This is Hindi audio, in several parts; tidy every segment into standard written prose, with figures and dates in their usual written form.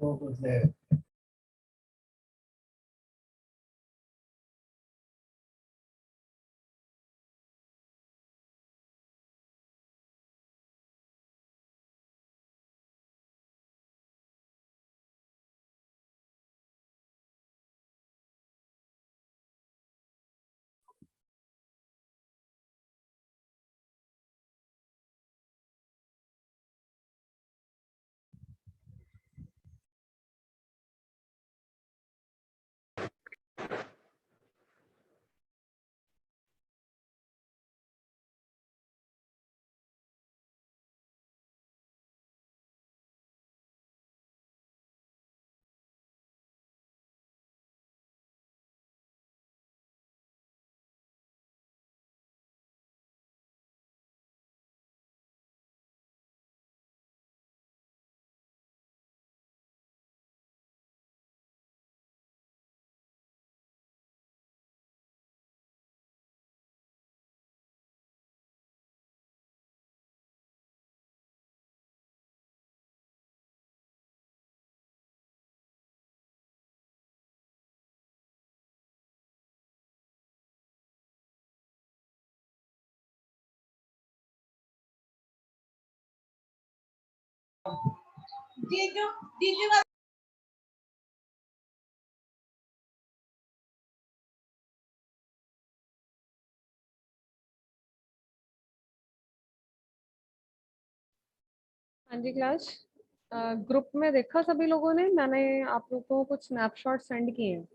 वो कुछ है। हाँ जी क्लास। ग्रुप में देखा सभी लोगों ने, मैंने आप लोगों को कुछ स्नैपशॉट सेंड किए हैं।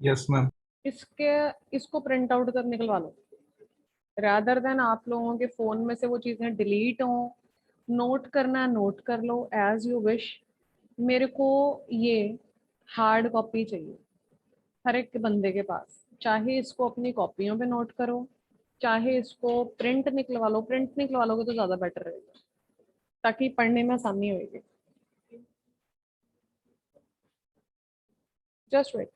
Yes ma'am. इसके इसको प्रिंट आउट कर निकलवा लो, रादर देन आप लोगों के फोन में से वो चीजें डिलीट हों। नोट करना है नोट कर लो एज यू विश। मेरे को ये हार्ड कॉपी चाहिए हर एक बंदे के पास, चाहे इसको अपनी कॉपियों पे नोट करो, चाहे इसको प्रिंट निकलवा लो। प्रिंट निकलवा लोगे तो ज्यादा बेटर रहेगा, ताकि पढ़ने में आसानी होगी। Just wait.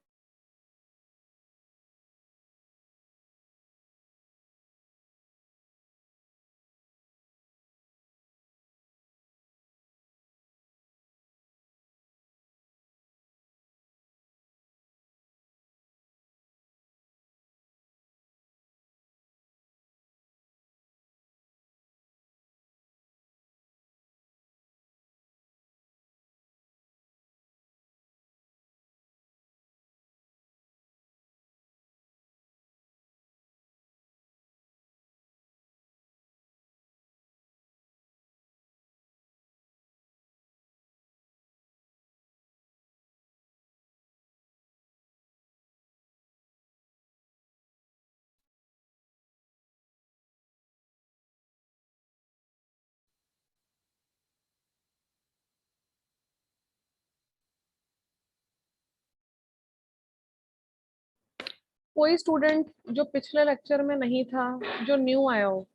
कोई स्टूडेंट जो पिछले लेक्चर में नहीं था, जो न्यू आया हो?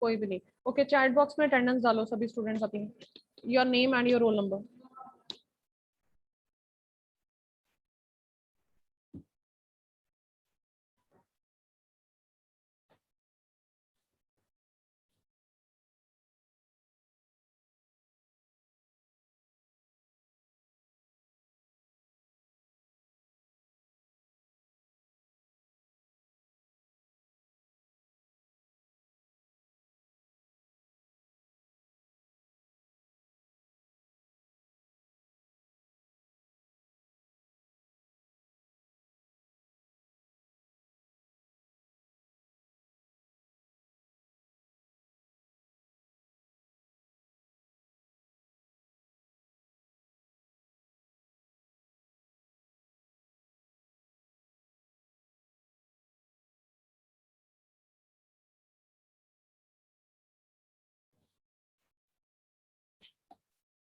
कोई भी नहीं। ओके, चैट बॉक्स में अटेंडेंस डालो सभी स्टूडेंट्स अपनी, your name and your roll number.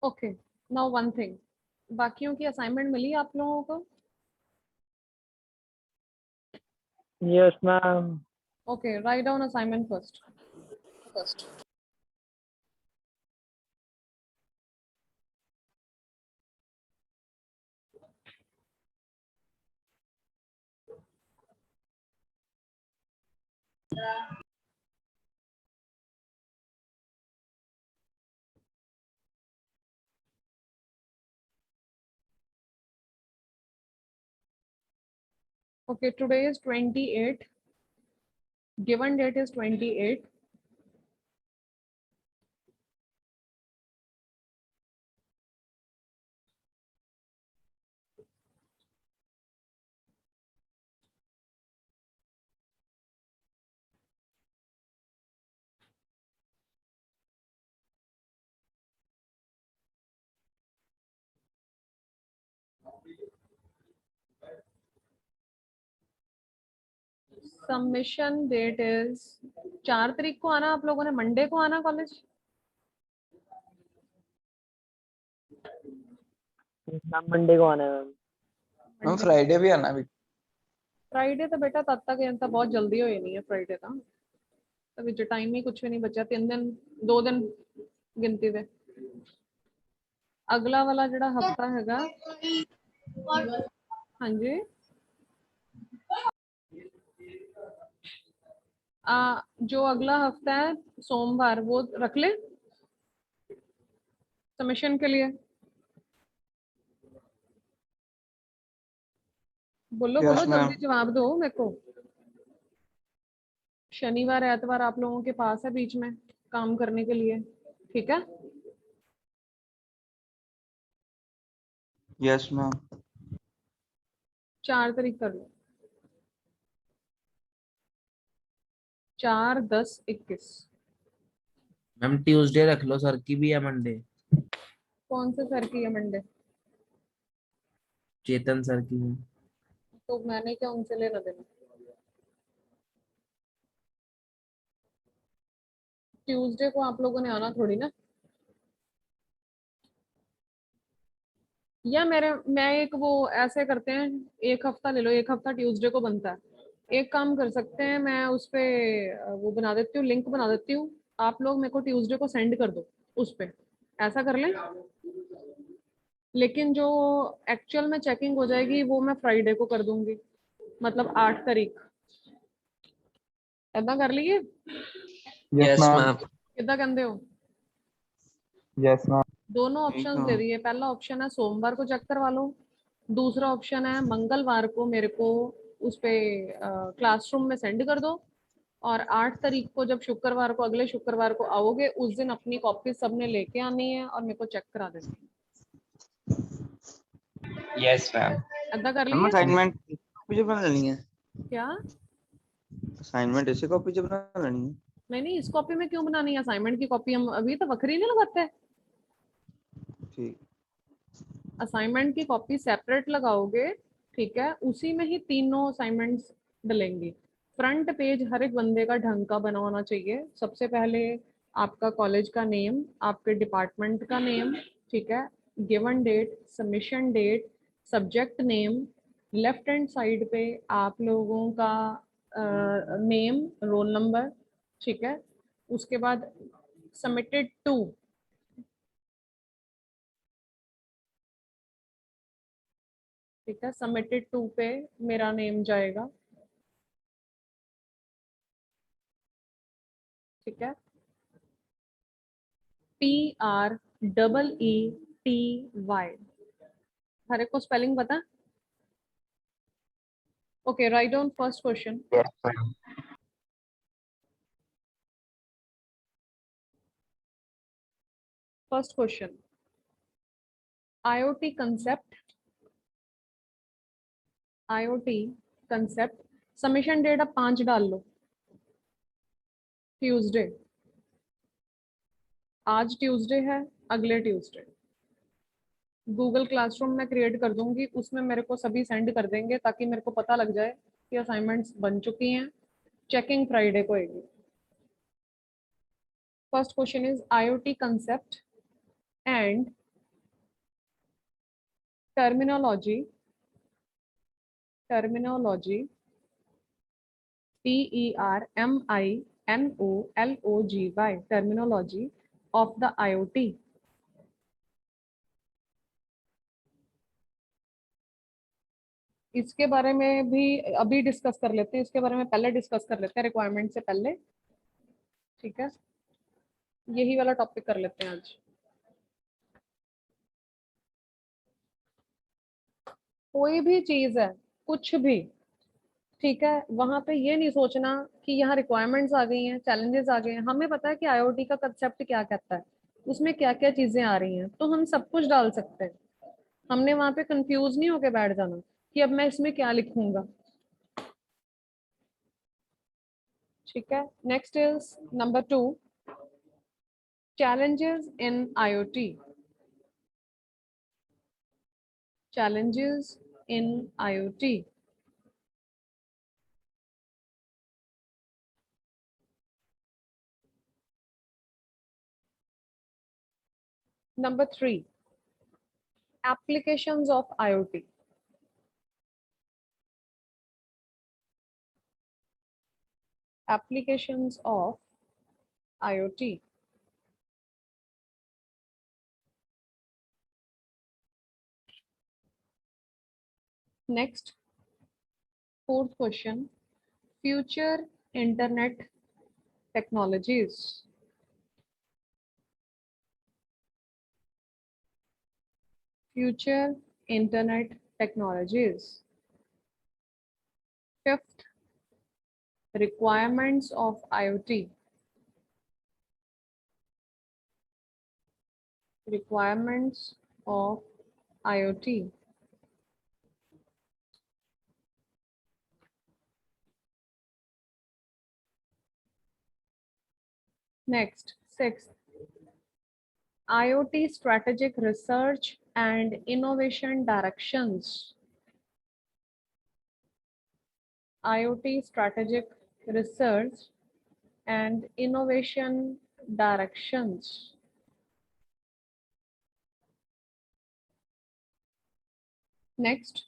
Okay, now one thing, बाकियों की असाइनमेंट मिली आप लोगों को? Yes ma'am. Okay, write down assignment first. Okay, today is 28. Given date is 28. Submission date is 4 तारीख को आना। आप लोगों ने मंडे को आना कॉलेज। मैम मंडे को आना है मैम। मैम फ्राइडे भी आना भी। फ्राइडे तो बेटा तब तक तो बहुत जल्दी हो नहीं है फ्राइडे का। तभी जो टाइम ही कुछ भी नहीं बचा, 3 दिन 2 दिन गिनती दे। अगला वाला जड़ा हफ्ता हैगा। हाँ जी। जो अगला हफ्ता है सोमवार, वो रख ले सबमिशन के लिए। बोलो Yes, बोलो, ma'am. जल्दी जवाब दो मेरे को। शनिवार एतवार आप लोगों के पास है बीच में काम करने के लिए, ठीक है। Yes ma'am. 4 तारीख कर लो। 4, 10, 21। मैम ट्यूसडे रख लो, सर की भी है मंडे। कौन से सर की है मंडे? चेतन सर की है। तो मैंने क्या उनसे लेना देना? ट्यूसडे को आप लोगों ने आना थोड़ी ना। या मैं एक वो ऐसे करते हैं, एक हफ्ता ले लो, एक हफ्ता ट्यूसडे को बनता है। एक काम कर सकते हैं, मैं उस पे वो बना देती हूँ, लिंक बना देती हूँ। आप लोग मेरे को ट्यूसडे को सेंड कर दो उस पे, ऐसा कर लें। लेकिन जो एक्चुअल में चेकिंग हो जाएगी वो मैं फ्राइडे को कर दूंगी, मतलब 8 तारीख। ऐसा कर लिए? Yes ma'am. कितना कहते हो? Yes ma'am. दोनों ऑप्शन दे दिए। पहला ऑप्शन है सोमवार को चेक करवा लो। दूसरा ऑप्शन है मंगलवार को मेरे को उस पे क्लासरूम में सेंड कर दो। और 8 तारीख को जब शुक्रवार को, अगले शुक्रवार को आओगे, उस दिन अपनी कॉपी सबने लेके आनी है और मेरे को चेक करा देनी यस मैम। है। ऐसा कर मैम लिए? असाइनमेंट कॉपी जो बना लेनी है। क्या? असाइनमेंट ऐसे कॉपी जो बना लेनी है। नहीं, इस कॉपी में क्यों बनानी है असाइनमेंट की कॉपी? हम अभी तो बकरी नहीं लगाते। ठीक। असाइनमेंट की कॉपी सेपरेट लगाओगे, ठीक है। उसी में ही तीनों असाइनमेंट्स डलेंगी। फ्रंट पेज हर एक बंदे का ढंग का बना होना चाहिए। सबसे पहले आपका कॉलेज का नेम, आपके डिपार्टमेंट का नेम, ठीक है। Given date, submission date, subject name. Left hand side पे आप लोगों का नेम, रोल नंबर, ठीक है। उसके बाद सबमिटेड टू, ठीक है। सबमिटेड टू पे मेरा नेम जाएगा, ठीक है। PREETY। हर एक को स्पेलिंग पता? Okay, write down first question. Yes ma'am. First question, IoT concept. IoT concept. Submission date अब 5 डाल लो, ट्यूसडे। आज ट्यूसडे है, अगले ट्यूसडे। गूगल क्लासरूम में क्रिएट कर दूंगी, उसमें मेरे को सभी सेंड कर देंगे ताकि मेरे को पता लग जाए कि असाइनमेंट्स बन चुकी हैं। चेकिंग फ्राइडे को होगी। First question is IoT concept and terminology TERMINOLOGY terminology of the IoT। इसके बारे में भी अभी डिस्कस कर लेते हैं, इसके बारे में पहले डिस्कस कर लेते हैं रिक्वायरमेंट से पहले, ठीक है। यही वाला टॉपिक कर लेते हैं आज। कोई भी चीज है, कुछ भी, ठीक है, वहां पे ये नहीं सोचना कि यहाँ रिक्वायरमेंट्स आ गई हैं, चैलेंजेस आ गए हैं। हमें पता है कि आईओटी का कंसेप्ट क्या कहता है, उसमें क्या क्या चीजें आ रही हैं, तो हम सब कुछ डाल सकते हैं। हमने वहां पे कंफ्यूज नहीं होके बैठ जाना कि अब मैं इसमें क्या लिखूंगा। ठीक है, next is number 2, challenges in IoT. Challenges in IoT. Number 3, applications of IoT. Applications of IoT. Next, fourth question, future internet technologies. Future internet technologies. Fifth, requirements of IoT. Requirements of IoT. Next, sixth, IoT strategic research and innovation directions. IoT strategic research and innovation directions. Next,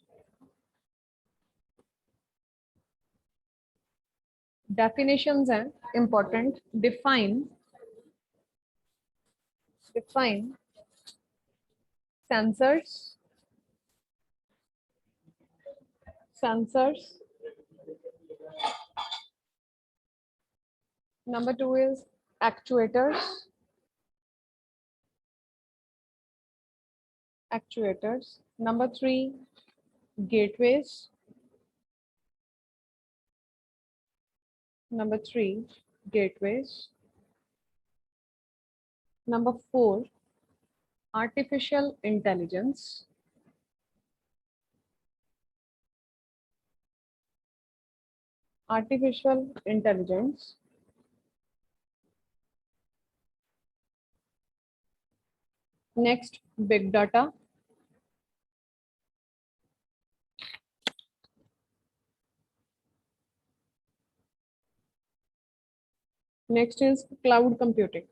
definitions and important. Define sensors. Number 2 is actuators. Number 3, gateways. Number 4, artificial intelligence. Next, big data. Next is cloud computing.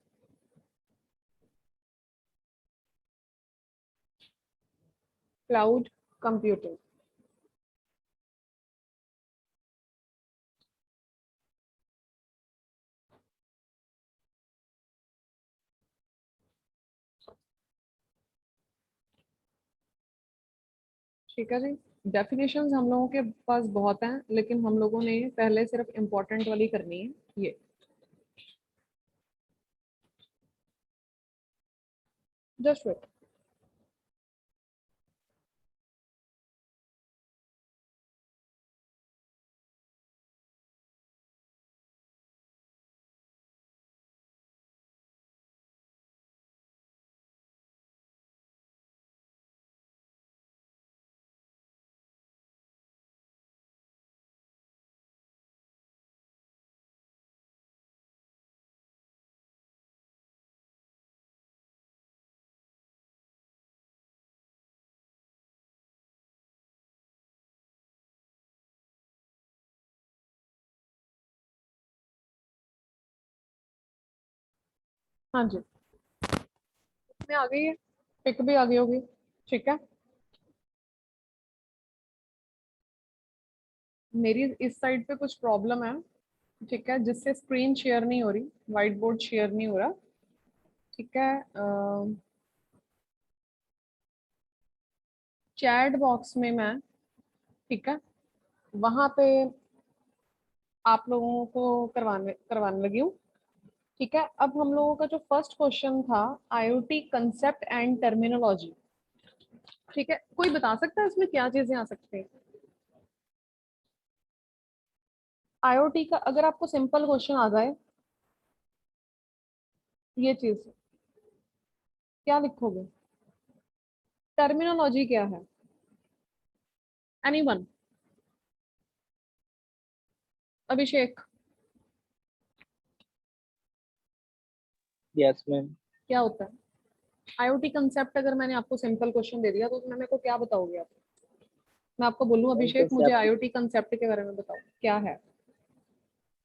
ठीक है जी, डेफिनेशंस हम लोगों के पास बहुत हैं, लेकिन हम लोगों ने पहले सिर्फ इम्पोर्टेंट वाली करनी है। ये जस्ट वेट। हाँ जी, इसमें आ गई है, पिक भी आ गई होगी। ठीक है, मेरी इस साइड पे कुछ प्रॉब्लम है, ठीक है, जिससे स्क्रीन शेयर नहीं हो रही, व्हाइट बोर्ड शेयर नहीं हो रहा। ठीक है, चैट बॉक्स में मैं, ठीक है, वहां पे आप लोगों को करवाने लगी हूँ। ठीक है, अब हम लोगों का जो फर्स्ट क्वेश्चन था, आईओटी कंसेप्ट एंड टर्मिनोलॉजी। ठीक है, कोई बता सकता है इसमें क्या चीजें आ सकती हैं? आईओटी का अगर आपको सिंपल क्वेश्चन आ जाए, ये चीज क्या लिखोगे? टर्मिनोलॉजी क्या है? एनीवन? अभिषेक, यस मैम। क्या होता है आईओटी कंसेप्ट? अगर मैंने आपको सिंपल क्वेश्चन दे दिया तो उसमें मेरे को क्या बताओगे आप? मैं आपको बोलूं अभिषेक मुझे कंसेप्ट आईओटी कंसेप्ट के बारे में बताओ क्या है?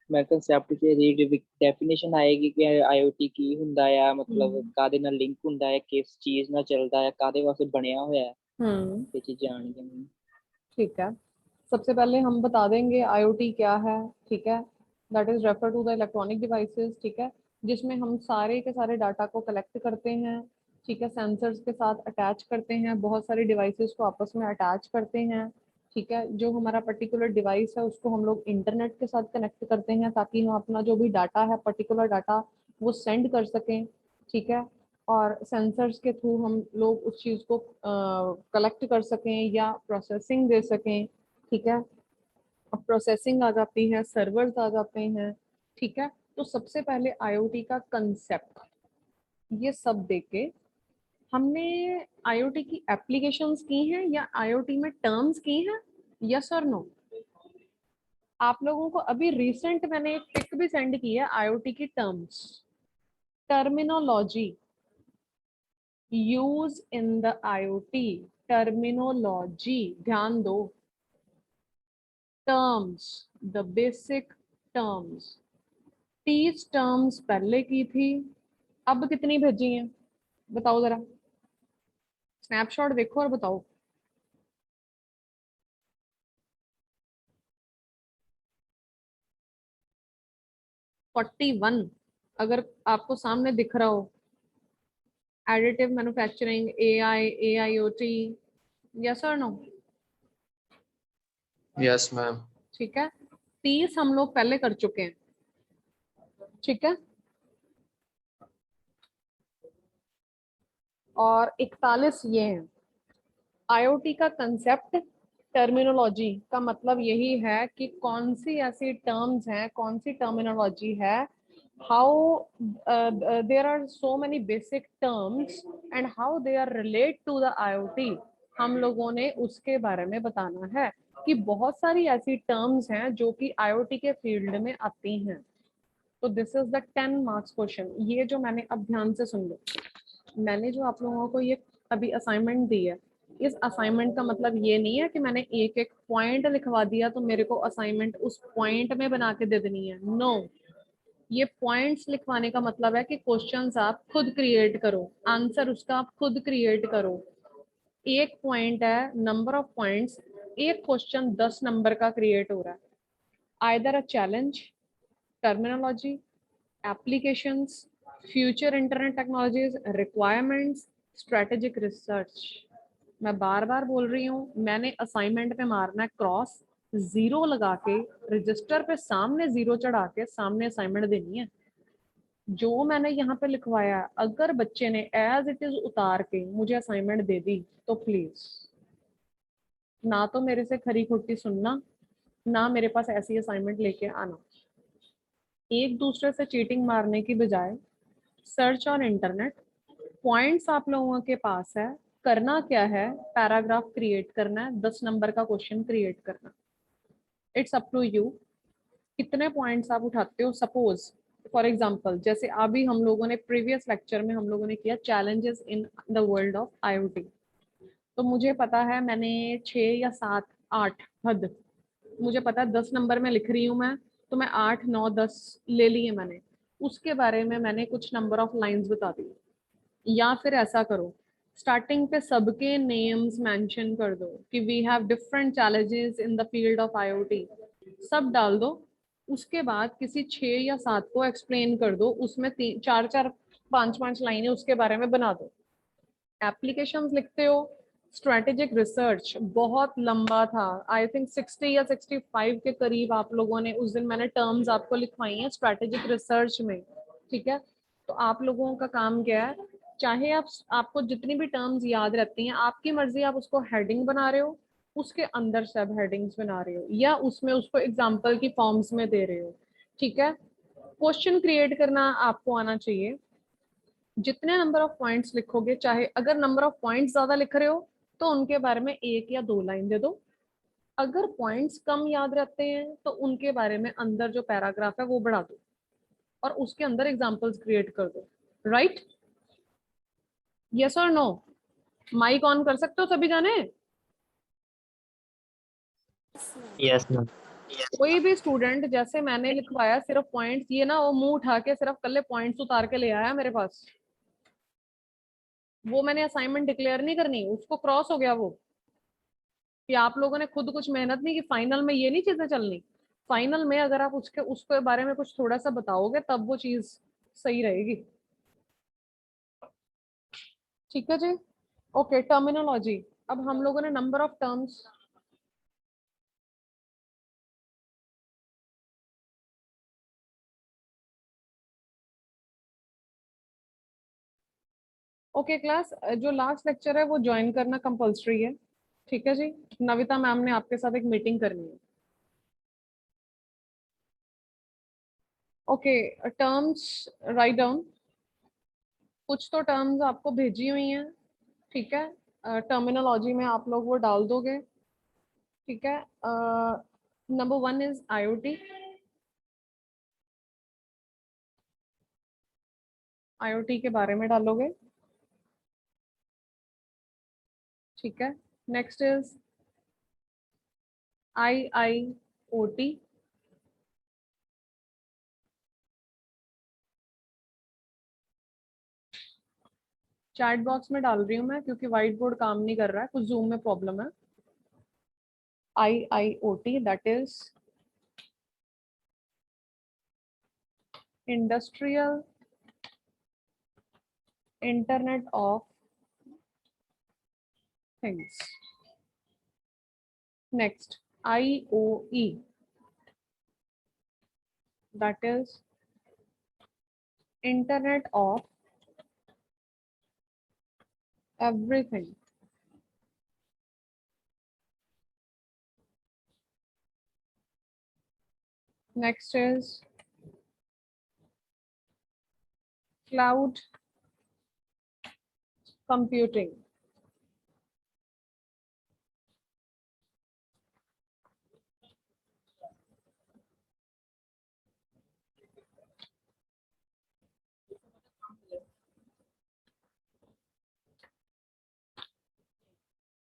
ਮੈਂ ਕੰਸੈਪਟ ਚ ਰੀਡ ਡੈਫੀਨੇਸ਼ਨ ਆਏਗੀ ਕਿ ਆਈਓਟੀ ਕੀ ਹੁੰਦਾ ਆ, ਮਤਲਬ ਕਾਦੇ ਨਾਲ ਲਿੰਕ ਹੁੰਦਾ ਹੈ, ਕਿਸ ਚੀਜ਼ ਨਾਲ ਚੱਲਦਾ ਹੈ, ਕਾਦੇ ਵਾਸਤੇ ਬਣਿਆ ਹੋਇਆ ਹੈ, हम्म, ਇਹ ਚੀਜ਼ਾਂ ਆਣਗੀਆਂ। ठीक है। सबसे पहले हम बता देंगे आईओटी क्या है, ठीक है। That is refer to the electronic devices, ठीक है, जिसमें हम सारे के सारे डाटा को कलेक्ट करते हैं, ठीक है, सेंसर्स के साथ अटैच करते हैं, बहुत सारी डिवाइसेस को आपस में अटैच करते हैं, ठीक है। जो हमारा पर्टिकुलर डिवाइस है उसको हम लोग इंटरनेट के साथ कनेक्ट करते हैं ताकि हम अपना जो भी डाटा है पर्टिकुलर डाटा वो सेंड कर सकें, ठीक है। और सेंसर्स के थ्रू हम लोग उस चीज़ को कलेक्ट कर सकें या प्रोसेसिंग दे सकें, ठीक है। अब प्रोसेसिंग आ जाती है, सर्वर्स आ जाते हैं, ठीक है। तो सबसे पहले आईओटी का कंसेप्ट ये सब देके हमने आईओटी की एप्लीकेशंस की हैं या आईओटी में टर्म्स की हैं, यस और नो? आप लोगों को अभी रिसेंट मैंने एक पिक भी सेंड की है आईओटी की terms, terminology use in the IoT, terminology ध्यान दो, terms, the basic terms. 30 terms पहले की थी, अब कितनी भेजी हैं बताओ जरा, स्नैपशॉट देखो और बताओ। फोर्टी वन, अगर आपको सामने दिख रहा हो। Additive manufacturing, AI, AIoT, yes और नो? Yes ma'am. ठीक है, 30 हम लोग पहले कर चुके हैं, ठीक है। और 41 ये है। आईओटी का कंसेप्ट, टर्मिनोलॉजी का मतलब यही है कि कौन सी ऐसी टर्म्स हैं, कौन सी टर्मिनोलॉजी है, how there are so many basic terms and how they are relate to the IoT, हम लोगों ने उसके बारे में बताना है कि बहुत सारी ऐसी टर्म्स हैं जो कि आईओटी के फील्ड में आती हैं। तो this is the 10 marks question. ये जो मैंने, अब ध्यान से सुन लो, मैंने जो आप लोगों को ये अभी असाइनमेंट दी है, इस असाइनमेंट का मतलब ये नहीं है कि मैंने एक एक पॉइंट लिखवा दिया तो मेरे को असाइनमेंट उस पॉइंट में बना के दे देनी है, नो। ये पॉइंट्स लिखवाने का मतलब है कि क्वेश्चंस आप खुद क्रिएट करो, आंसर उसका आप खुद क्रिएट करो। एक पॉइंट है, नंबर ऑफ पॉइंट्स, एक क्वेश्चन 10 नंबर का क्रिएट हो रहा है। Either a challenge, terminology, applications, future internet technologies, requirements, strategic research। मैं बार बार बोल रही हूँ, मैंने असाइनमेंट पे मारना है क्रॉस, जीरो लगा के रजिस्टर पे सामने जीरो चढ़ा के सामने असाइनमेंट देनी है। जो मैंने यहाँ पे लिखवाया, अगर बच्चे ने एज इट इज उतार के मुझे असाइनमेंट दे दी तो प्लीज ना तो मेरे से खरी खोटी सुनना, ना मेरे पास ऐसी असाइनमेंट लेके आना। एक दूसरे से चीटिंग मारने की बजाय सर्च ऑन इंटरनेट, पॉइंट्स आप लोगों के पास है, करना क्या है, पैराग्राफ क्रिएट करना है, 10 नंबर का क्वेश्चन क्रिएट करना। इट्स अप टू यू कितने पॉइंट्स आप उठाते हो। सपोज फॉर एग्जांपल जैसे अभी हम लोगों ने प्रीवियस लेक्चर में हम लोगों ने किया challenges in the world of IoT, तो मुझे पता है मैंने 6 या 7 8 हद, मुझे पता है 10 नंबर में लिख रही हूँ मैं, तो मैं 8 9 10 ले लिए मैंने, उसके बारे में मैंने कुछ नंबर ऑफ लाइंस बता दी। या फिर ऐसा करो, स्टार्टिंग पे सबके नेम्स मेंशन कर दो कि we have different challenges in the field of IoT, सब डाल दो। उसके बाद किसी 6 या 7 को एक्सप्लेन कर दो, उसमें 4 4 5 5 लाइनें उसके बारे में बना दो। एप्लीकेशंस लिखते हो, स्ट्रेटेजिक रिसर्च बहुत लंबा था, आई थिंक 60 या 65 के करीब आप लोगों ने, उस दिन मैंने टर्म्स आपको लिखवाई हैं स्ट्रेटेजिक रिसर्च में, ठीक है। तो आप लोगों का काम क्या है, चाहे आपको जितनी भी टर्म्स याद रहती हैं, आपकी मर्जी, आप उसको हेडिंग बना रहे हो उसके अंदर सब हेडिंग्स बना रहे हो या उसमें उसको एग्जाम्पल की फॉर्म्स में दे रहे हो, ठीक है। क्वेश्चन क्रिएट करना आपको आना चाहिए। जितने नंबर ऑफ पॉइंट्स लिखोगे, चाहे अगर नंबर ऑफ पॉइंट्स ज्यादा लिख रहे हो तो उनके बारे में 1 या 2 लाइन दे दो। अगर पॉइंट्स कम याद रहते हैं तो उनके बारे में अंदर जो पैराग्राफ है वो बढ़ा दो और उसके अंदर एग्जांपल्स क्रिएट कर दो। राइट? यस और नो? माइक ऑन कर सकते हो सभी जाने? Yes ma'am. कोई भी स्टूडेंट जैसे मैंने लिखवाया सिर्फ पॉइंट्स, ये ना वो मुंह उठा के सिर्फ कल्ले पॉइंट्स उतार के ले आया मेरे पास, वो मैंने असाइनमेंट डिक्लेयर नहीं करनी, उसको क्रॉस हो गया वो। कि आप लोगों ने खुद कुछ मेहनत नहीं की, फाइनल में ये नहीं चीजें चलनी। फाइनल में अगर आप उसके बारे में कुछ थोड़ा सा बताओगे तब वो चीज सही रहेगी। ठीक है जी। Okay, terminology. अब हम लोगों ने number of terms, okay class, जो लास्ट लेक्चर है वो ज्वाइन करना कंपलसरी है। ठीक है जी। नविता मैम ने आपके साथ एक मीटिंग करनी है। Okay, terms write down. कुछ तो टर्म्स आपको भेजी हुई हैं, ठीक है। टर्मिनोलॉजी में आप लोग वो डाल दोगे, ठीक है। Number 1 is IoT. आईओटी के बारे में डालोगे, ठीक है। Next is IIoT. Chat box में डाल रही हूँ मैं क्योंकि व्हाइट बोर्ड काम नहीं कर रहा है, कुछ जूम में प्रॉब्लम है। IIoT, that is Industrial Internet of Things. Next, IOE, that is Internet of Everything. Next is Cloud Computing.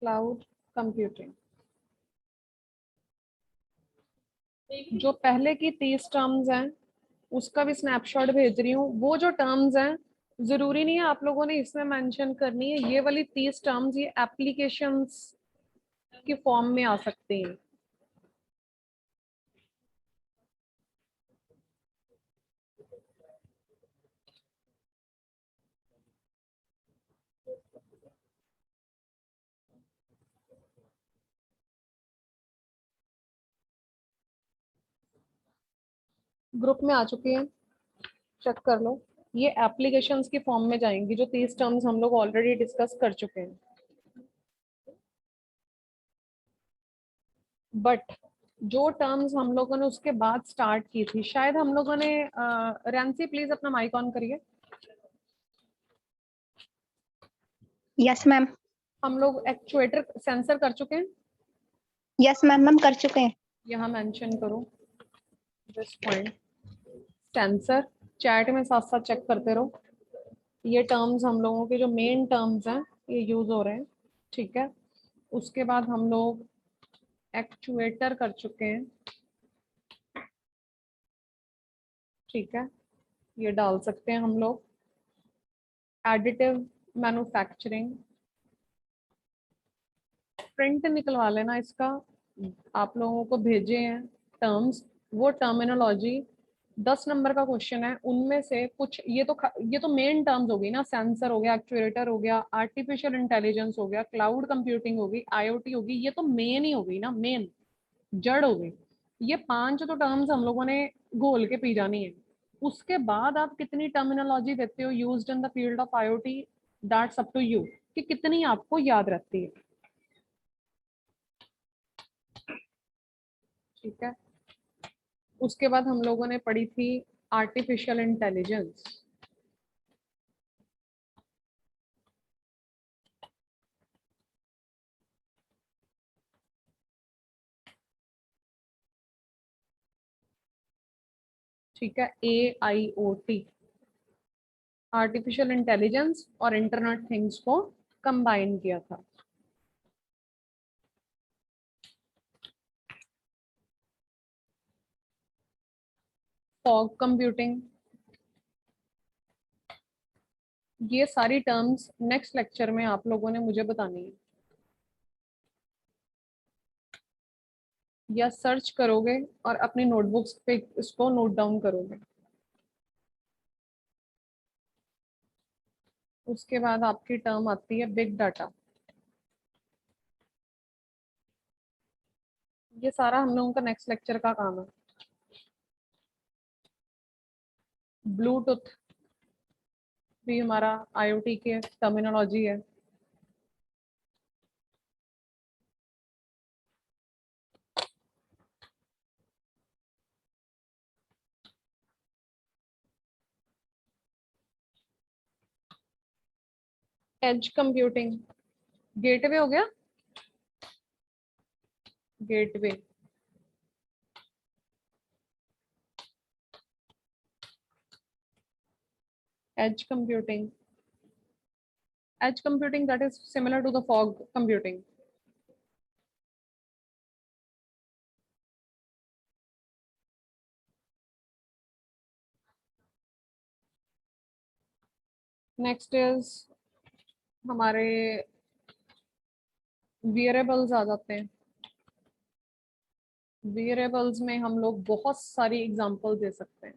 Cloud Computing. जो पहले की 30 टर्म्स हैं उसका भी स्नैपशॉट भेज रही हूँ। वो जो टर्म्स हैं जरूरी नहीं है आप लोगों ने इसमें मेंशन करनी है। ये वाली 30 टर्म्स ये एप्लीकेशंस की फॉर्म में आ सकते हैं। ग्रुप में आ चुके हैं, चेक कर लो। ये एप्लीकेशंस की फॉर्म में जाएंगी जो 30 टर्म्स हम लोग ऑलरेडी डिस्कस कर चुके हैं। बट जो टर्म्स हम लोगों ने उसके बाद स्टार्ट की थी, शायद हम लोगों ने रैंसी प्लीज अपना माइक ऑन करिए। Yes ma'am. हम लोग एक्चुएटर सेंसर कर चुके हैं। यस मैम, मैम कर चुके हैं। यहाँ मेंशन करो दिस पॉइंट सेंसर। चैट में साथ साथ चेक करते रहो। ये टर्म्स हम लोगों के जो मेन टर्म्स हैं ये यूज हो रहे हैं, ठीक है। उसके बाद हम लोग एक्चुएटर कर चुके हैं, ठीक है। ये डाल सकते हैं हम लोग। एडिटिव मैन्युफैक्चरिंग, प्रिंट निकलवा लेना इसका, आप लोगों को भेजे हैं टर्म्स। वो टर्मिनोलॉजी 10 नंबर का क्वेश्चन है, उनमें से कुछ ये तो मेन टर्म्स हो गई ना। सेंसर हो गया, एक्चुएटर हो गया, आर्टिफिशियल इंटेलिजेंस हो गया, क्लाउड कंप्यूटिंग होगी, आईओटी होगी। ये तो मेन ही हो गई ना, मेन जड़ हो गई। ये 5 तो टर्म्स हम लोगों ने घोल के पी जानी है। उसके बाद आप कितनी टर्मिनोलॉजी देते हो used in the field of IoT, that's up to you कि कितनी आपको याद रहती है। ठीक है। उसके बाद हम लोगों ने पढ़ी थी आर्टिफिशियल इंटेलिजेंस। ठीक है, AIoT, आर्टिफिशियल इंटेलिजेंस और इंटरनेट थिंग्स को कंबाइन किया था। फॉग कंप्यूटिंग, ये सारी टर्म्स नेक्स्ट लेक्चर में आप लोगों ने मुझे बतानी है, या सर्च करोगे और अपनी नोटबुक्स पे इसको नोट डाउन करोगे। उसके बाद आपकी टर्म आती है बिग डाटा। ये सारा हम लोगों का नेक्स्ट लेक्चर का काम है। ब्लूटूथ भी हमारा IoT के टर्मिनोलॉजी है। एज कंप्यूटिंग, गेटवे हो गया, gateway. edge computing, that is similar to the fog computing. Next is हमारे वियरेबल्स आ जाते हैं। वियरेबल्स में हम लोग बहुत सारी एग्जांपल दे सकते हैं।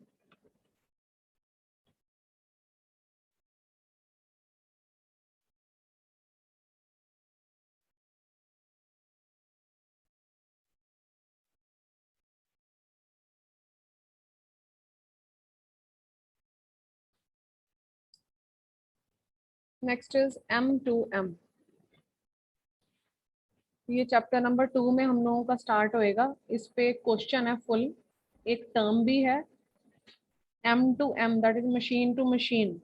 Next is M2M। ये चैप्टर नंबर 2 में हम लोगों का स्टार्ट होएगा। इस पे क्वेश्चन है फुल, एक टर्म भी है। M2M that is machine to machine.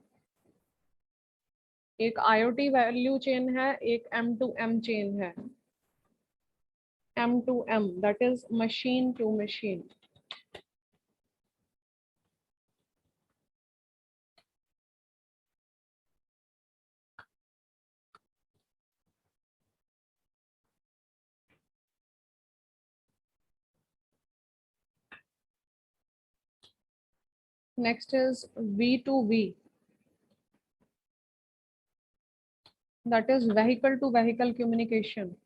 एक IoT वैल्यू चेन है, एक M2M चेन है। M2M that is machine to machine. Next is V2V, that is vehicle to vehicle communication.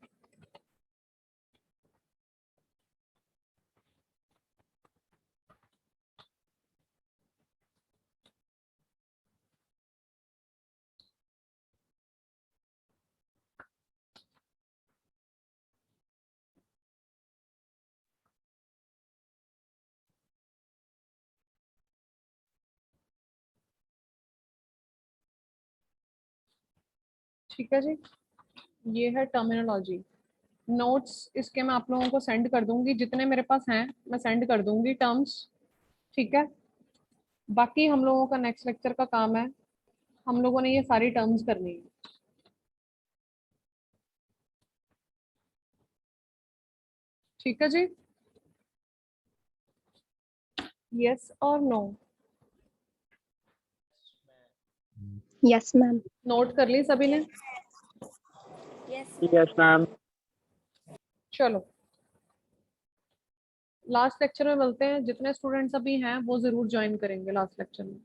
ठीक है जी, ये है टर्मिनोलॉजी। नोट्स इसके मैं आप लोगों को सेंड कर दूंगी, जितने मेरे पास हैं मैं सेंड कर दूंगी टर्म्स। ठीक है, बाकी हम लोगों का नेक्स्ट लेक्चर का काम है, हम लोगों ने ये सारी टर्म्स करनी है। ठीक है जी, यस और नो? Yes ma'am. नोट कर ली सभी ने? Yes ma'am. चलो लास्ट लेक्चर में मिलते हैं। जितने स्टूडेंट्स अभी हैं वो जरूर ज्वाइन करेंगे लास्ट लेक्चर में।